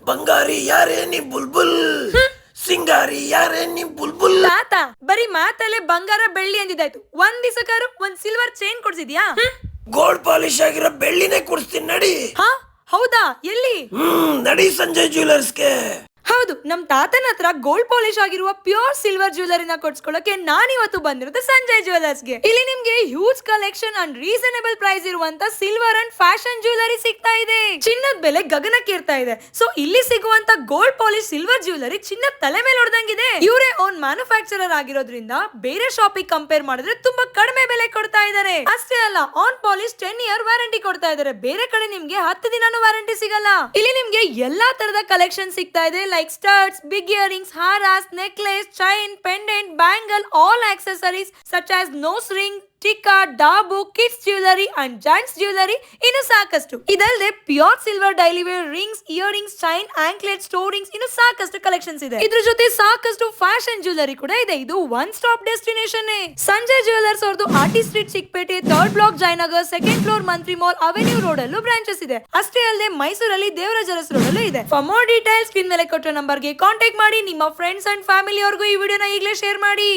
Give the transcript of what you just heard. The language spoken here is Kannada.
ಬಂಗಾರಿ ಯಾರೇ ನೀ ಬುಲ್ಬುಲ್, ಸಿಂಗಾರಿ ಯಾರೇ ನೀ ಬುಲ್ಬುಲ್. ತಾತ ಬರೀ ಮಾತಲ್ಲೇ ಬಂಗಾರ ಬೆಳ್ಳಿ ಅಂದಿದ್ದಾಯ್ತು, ಒಂದ್ ದಿವಸಕ್ಕಾರು ಒಂದ್ ಸಿಲ್ವರ್ ಚೈನ್ ಕೊಡ್ಸಿದ್ಯಾ? ಗೋಲ್ಡ್ ಪಾಲಿಶ್ ಆಗಿರೋ ಬೆಳ್ಳಿನೇ ಕೊಡಿಸ್ತೀನಿ ನಡಿ. ಹಾ ಹೌದಾ, ಎಲ್ಲಿ? ನಡಿ ಸಂಜಯ್ ಜ್ಯುವೆಲರ್ಸ್ಗೆ. ಹೌದು, ನಮ್ ತಾತನ ಹತ್ರ ಗೋಲ್ಡ್ ಪಾಲಿಶ್ ಆಗಿರುವ ಪ್ಯೂರ್ ಸಿಲ್ವರ್ ಜ್ಯುವೆಲರಿನ ಕೊಡ್ಸ್ಕೊಳ್ಳೋಕೆ ನಾನಿವತ್ತು ಬಂದಿರುತ್ತೆ ಸಂಜಯ್ ಜ್ಯುವೆಲರ್ಸ್ಗೆ. ಇಲ್ಲಿ ನಿಮ್ಗೆ huge collection and reasonable price ಇರುವಂತ ಸಿಲ್ವರ್ ಅಂಡ್ ಫ್ಯಾಷನ್ ಜ್ಯುವೆಲರಿ ಸಿಗ್ತಾ ಇದೆ. ಚಿನ್ನದ ಬೆಲೆ ಗಗನಕ್ಕೇರ್ತಾ ಇದೆ. ಸೊ ಇಲ್ಲಿ ಸಿಗುವಂತ ಗೋಲ್ಡ್ ಪಾಲಿಶ್ ಸಿಲ್ವರ್ ಜ್ಯುವೆಲರಿ ಚಿನ್ನದ ತಲೆ ಮೇಲೆ ಹೊಡೆದಂಗಿದೆ. ಇವರೇ ಓನ್ ಮ್ಯಾನುಫ್ಯಾಕ್ಚರರ್ ಆಗಿರೋದ್ರಿಂದ ಬೇರೆ ಶಾಪಿಗೆ ಕಂಪೇರ್ ಮಾಡಿದ್ರೆ ತುಂಬಾ ಕಡಿಮೆ ಬೆಲೆ ಕೊಡ್ತಾ ಇದ್ದಾರೆ. ಅಷ್ಟೇ ಅಲ್ಲ, ಆನ್ ಪಾಲಿಶ್ 10 ಇಯರ್ ವ್ಯಾರಂಟಿ ಕೊಡ್ತಾ ಇದ್ದಾರೆ. ಬೇರೆ ಕಡೆ ನಿಮ್ಗೆ 10 ದಿನಾನು ವ್ಯಾರಂಟಿ ಸಿಗಲ್ಲ. ಇಲ್ಲಿ ನಿಮ್ಗೆ ಎಲ್ಲಾ ತರದ ಕಲೆಕ್ಷನ್ ಸಿಗ್ತಾ ಇದೆ. like studs, big earrings, haras, necklace, chain, pendant, bangle, all accessories such as nose ring, tikka, ಡಾಬು, kids jewellery and joints jewellery ಇನ್ನು ಸಾಕಷ್ಟು. ಇದಲ್ಲದೆ pure silver daily wear rings, earrings, chain, anklet, ಸ್ಟೋರಿಂಗ್ಸ್ ಇನ್ನು ಸಾಕಷ್ಟು ಕಲೆಕ್ಷನ್ಸ್ ಇದೆ. ಇದ್ರ ಜೊತೆ ಸಾಕಷ್ಟು ಫ್ಯಾಷನ್ ಜ್ಯುವೆಲರಿ ಕೂಡ ಇದೆ. ಇದು one stop destination. Sanjay jewellers ಅವ್ರದ್ದು RT street Chickpete, 3rd block Jayanagar, 2nd floor Mantri mall avenue road ಅಲ್ಲೂ ಬ್ರಾಂಚಸ್ ಇದೆ. ಅಷ್ಟೇ ಅಲ್ಲದೆ ಮೈಸೂರಲ್ಲಿ ದೇವರಾಜ ಅರಸ್ ರೋಡ್ ಅಲ್ಲೂ ಇದೆ. ಫಾರ್ ಮೋರ್ ಡೀಟೇಲ್ಸ್ ಸ್ಕ್ರೀನ್ ಮೇಲೆ ಕೊಟ್ಟ ನಂಬರ್ಗೆ ಕಾಂಟ್ಯಾಕ್ಟ್ ಮಾಡಿ. ನಿಮ್ಮ ಫ್ರೆಂಡ್ಸ್ ಅಂಡ್ ಫ್ಯಾಮಿಲಿ ಅವ್ರಿಗೂ ಈ ವಿಡಿಯೋನ ಈಗಲೇ ಶೇರ್ ಮಾಡಿ.